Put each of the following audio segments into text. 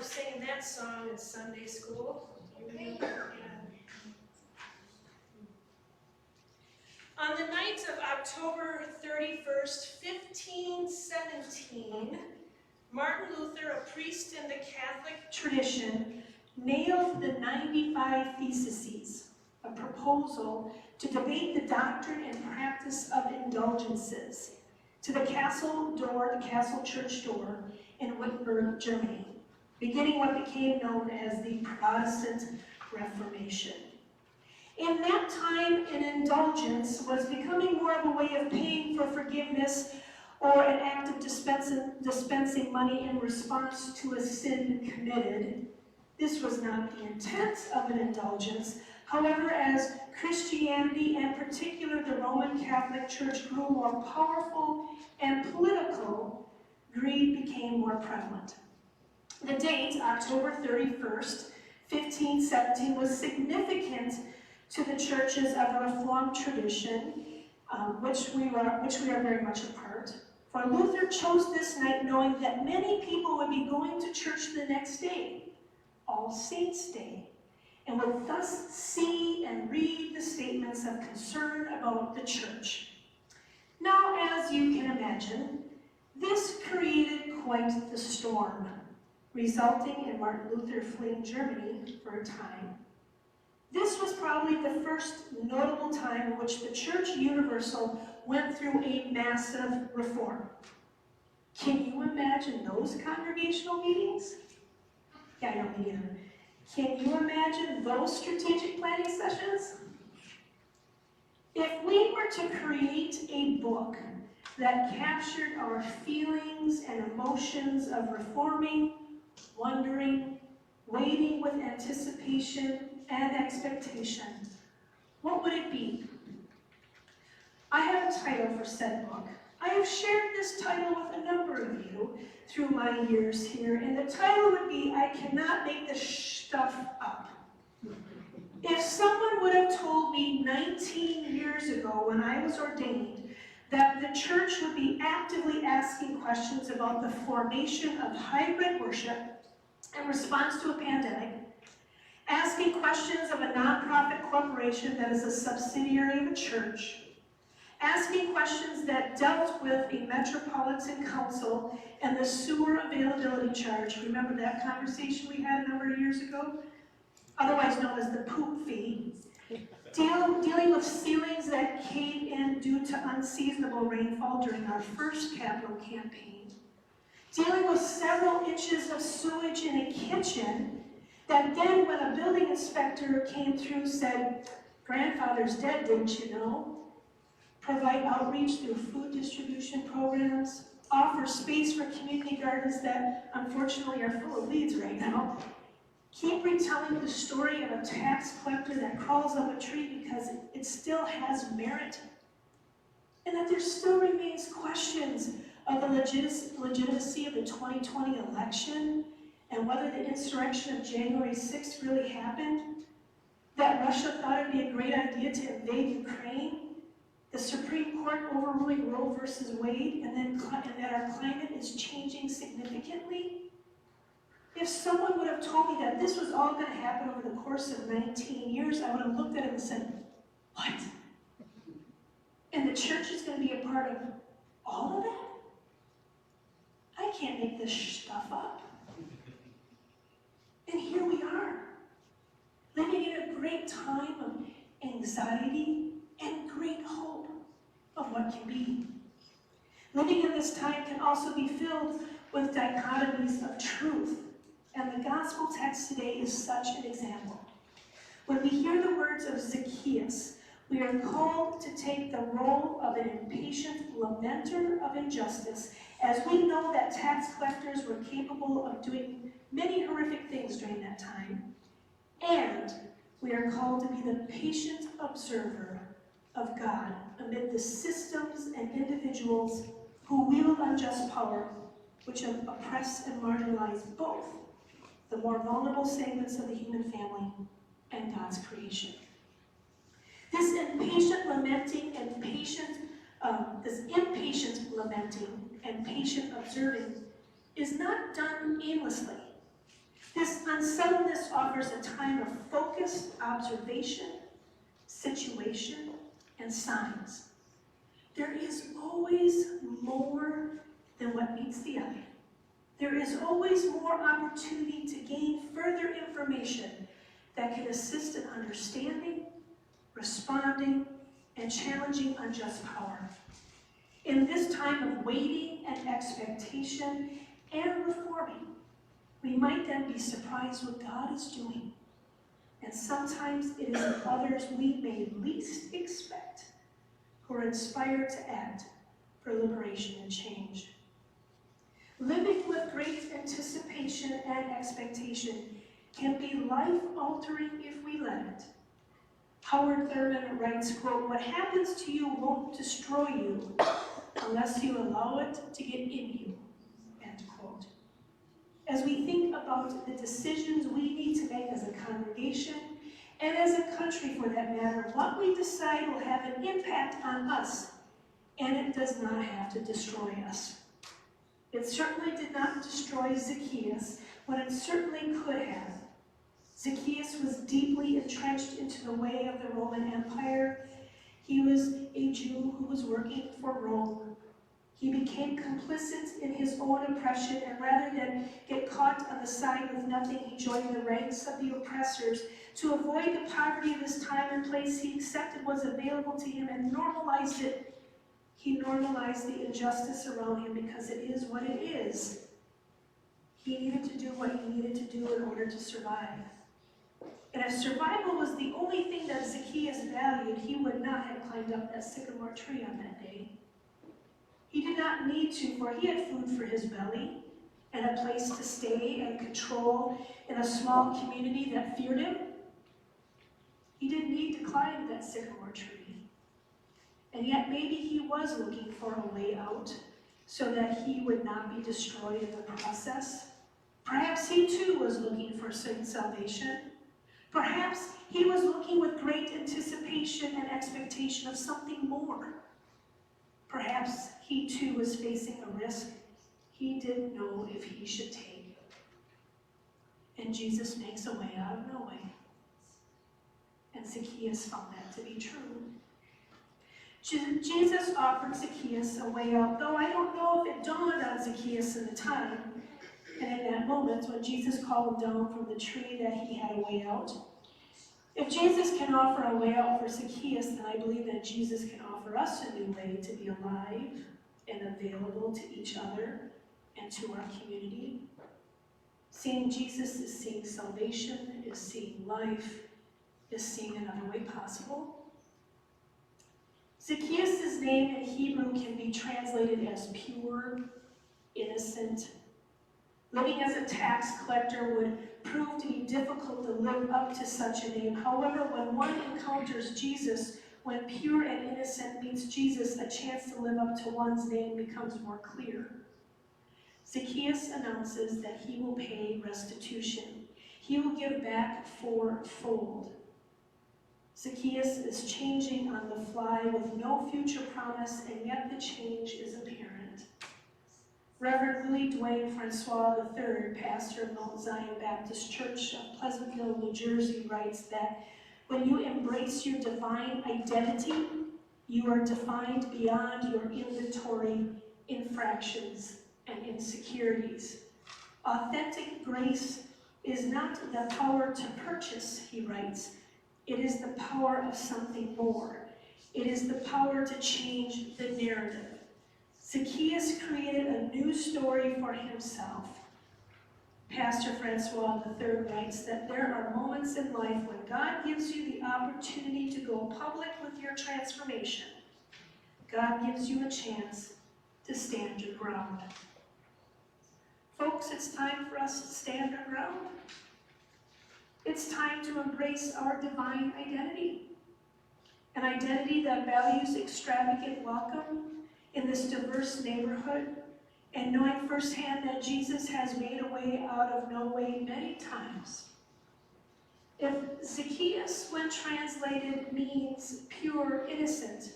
singing that song in Sunday school. On the night of October 31st, 1517, Martin Luther, a priest in the Catholic tradition, nailed the 95 Theses, a proposal to debate the doctrine and practice of indulgences, to the castle church door in Wittenberg, Germany, beginning what became known as the Protestant Reformation. In that time, an indulgence was becoming more of a way of paying for forgiveness or an act of dispensing money in response to a sin committed. This was not the intent of an indulgence. However, as Christianity, and particularly the Roman Catholic Church, grew more powerful and political, greed became more prevalent. The date, October 31st, 1517, was significant to the churches of the Reformed tradition, which we are very much a part. For Luther chose this night knowing that many people would be going to church the next day, All Saints' Day, and would thus see and read the statements of concern about the church. Now, as you can imagine, this created quite the storm, resulting in Martin Luther fleeing Germany for a time. This was probably the first notable time in which the Church Universal went through a massive reform. Can you imagine those congregational meetings? Yeah, I don't me either. Can you imagine those strategic planning sessions? If we were to create a book that captured our feelings and emotions of reforming, wondering, waiting with anticipation and expectation, what would it be? I have a title for said book. I have shared this title with a number of you through my years here, and the title would be, I Cannot Make This Stuff Up. If someone would have told me 19 years ago when I was ordained that the church would be actively asking questions about the formation of hybrid worship in response to a pandemic, asking questions of a nonprofit corporation that is a subsidiary of a church, asking questions that dealt with a metropolitan council and the sewer availability charge. Remember that conversation we had a number of years ago? Otherwise known as the poop fee. Dealing with ceilings that caved in due to unseasonable rainfall during our first capital campaign. Dealing with several inches of sewage in a kitchen that then, when a building inspector came through, said, grandfather's dead, didn't you know? Provide outreach through food distribution programs, offer space for community gardens that unfortunately are full of weeds right now. Keep retelling the story of a tax collector that crawls up a tree because it still has merit. And that there still remains questions of the legitimacy of the 2020 election and whether the insurrection of January 6th really happened, that Russia thought it'd be a great idea to invade Ukraine, the Supreme Court overruling Roe versus Wade, and that our climate is changing significantly. If someone would have told me that this was all going to happen over the course of 19 years, I would have looked at it and said, what? And the church is going to be a part of all of that? I can't make this stuff up. And here we are, living in a great time of anxiety and great hope of what can be. Living in this time can also be filled with dichotomies of truth, and the gospel text today is such an example. When we hear the words of Zacchaeus, we are called to take the role of an impatient lamenter of injustice, as we know that tax collectors were capable of doing many horrific things during that time. And we are called to be the patient observer of God amid the systems and individuals who wield unjust power, which have oppressed and marginalized both the more vulnerable segments of the human family and God's creation. This impatient lamenting and patient observing is not done aimlessly. This unsettledness offers a time of focused observation, situation, and signs. There is always more than what meets the eye. There is always more opportunity to gain further information that can assist in understanding, responding, and challenging unjust power. In this time of waiting and expectation and reforming, we might then be surprised what God is doing. And sometimes it is in others we may least expect who are inspired to act for liberation and change. Living with great anticipation and expectation can be life-altering if we let it. Howard Thurman writes, quote, "What happens to you won't destroy you unless you allow it to get in you," end quote. As we think about the decisions we need to make as a congregation, and as a country for that matter, what we decide will have an impact on us, and it does not have to destroy us. It certainly did not destroy Zacchaeus, when it certainly could have. Zacchaeus was deeply entrenched into the way of the Roman Empire. He was a Jew who was working for Rome. He became complicit in his own oppression, and rather than get caught on the side with nothing, he joined the ranks of the oppressors. To avoid the poverty of his time and place, he accepted what was available to him and normalized it. He normalized the injustice around him because it is what it is. He needed to do what he needed to do in order to survive. And if survival was the only thing that Zacchaeus valued, he would not have climbed up that sycamore tree on that day. He did not need to, for he had food for his belly and a place to stay and control in a small community that feared him. He didn't need to climb that sycamore tree. And yet maybe he was looking for a way out so that he would not be destroyed in the process. Perhaps he too was looking for salvation. Perhaps he was looking with great anticipation and expectation of something more. Perhaps he too was facing a risk he didn't know if he should take. And Jesus makes a way out of no way. And Zacchaeus found that to be true. Jesus offered Zacchaeus a way out, though I don't know if it dawned on Zacchaeus in the time, and in that moment when Jesus called him down from the tree, that he had a way out. If Jesus can offer a way out for Zacchaeus, then I believe that Jesus can offer us a new way to be alive and available to each other and to our community. Seeing Jesus is seeing salvation, is seeing life, is seeing another way possible. Zacchaeus' name in Hebrew can be translated as pure, innocent. Living as a tax collector would prove to be difficult to live up to such a name. However, when one encounters Jesus, when pure and innocent meets Jesus, a chance to live up to one's name becomes more clear. Zacchaeus announces that he will pay restitution. He will give back fourfold. Zacchaeus is changing on the fly with no future promise, and yet the change is apparent. Reverend Louis Dwayne Francois III, pastor of Mount Zion Baptist Church of Pleasantville, New Jersey, writes that when you embrace your divine identity, you are defined beyond your inventory, infractions, and insecurities. Authentic grace is not the power to purchase, he writes. It is the power of something more. It is the power to change the narrative. Zacchaeus created a new story for himself. Pastor Francois III writes that there are moments in life when God gives you the opportunity to go public with your transformation. God gives you a chance to stand your ground. Folks, it's time for us to stand our ground. It's time to embrace our divine identity, an identity that values extravagant welcome in this diverse neighborhood, and knowing firsthand that Jesus has made a way out of no way many times. If Zacchaeus, when translated, means pure, innocent,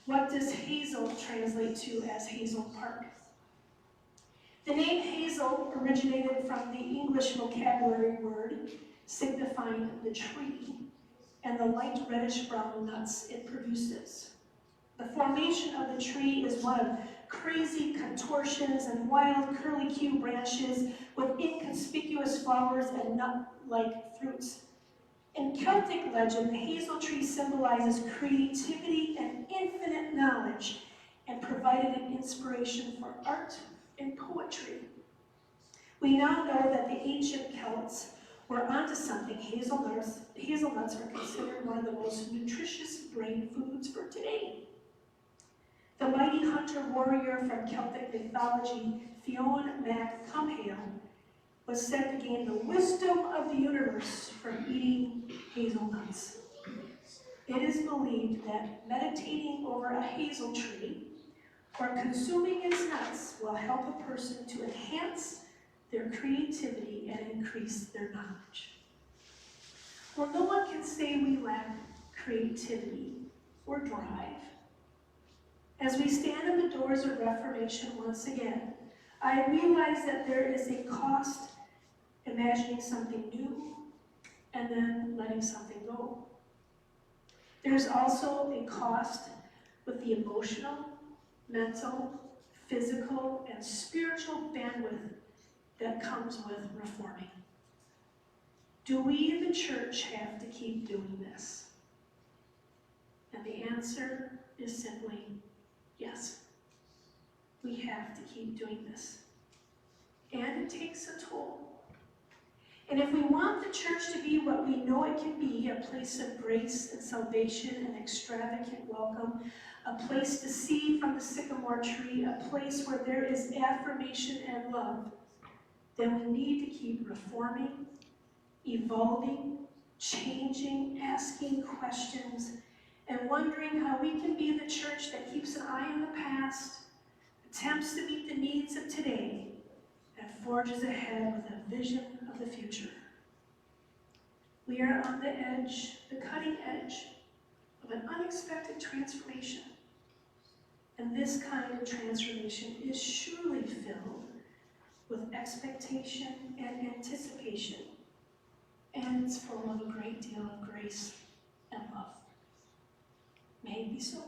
what does Hazel translate to as Hazel Park? The name hazel originated from the English vocabulary word signifying the tree and the light reddish-brown nuts it produces. The formation of the tree is one of crazy contortions and wild curlicue branches with inconspicuous flowers and nut-like fruits. In Celtic legend, the hazel tree symbolizes creativity and infinite knowledge and provided an inspiration for art and poetry. We now know that the ancient Celts were onto something. Hazelnuts are considered one of the most nutritious brain foods for today. The mighty hunter-warrior from Celtic mythology, Fionn Mac Cumhaill, was said to gain the wisdom of the universe from eating hazelnuts. It is believed that meditating over a hazel tree or consuming its nuts will help a person to enhance their creativity and increase their knowledge. Well, no one can say we lack creativity or drive. As we stand in the doors of Reformation once again, I realize that there is a cost imagining something new and then letting something go. There's also a cost with the emotional, mental, physical, and spiritual bandwidth that comes with reforming. Do we, the church, have to keep doing this? And the answer is simply yes. We have to keep doing this. And it takes a toll. And if we want the church to be what we know it can be, a place of grace and salvation and extravagant welcome, a place to see from the sycamore tree, a place where there is affirmation and love, then we need to keep reforming, evolving, changing, asking questions, and wondering how we can be the church that keeps an eye on the past, attempts to meet the needs of today, and forges ahead with a vision of the future. We are on the edge, the cutting edge, of an unexpected transformation. And this kind of transformation is surely filled with expectation and anticipation, and it's full of a great deal of grace and love. May it be so.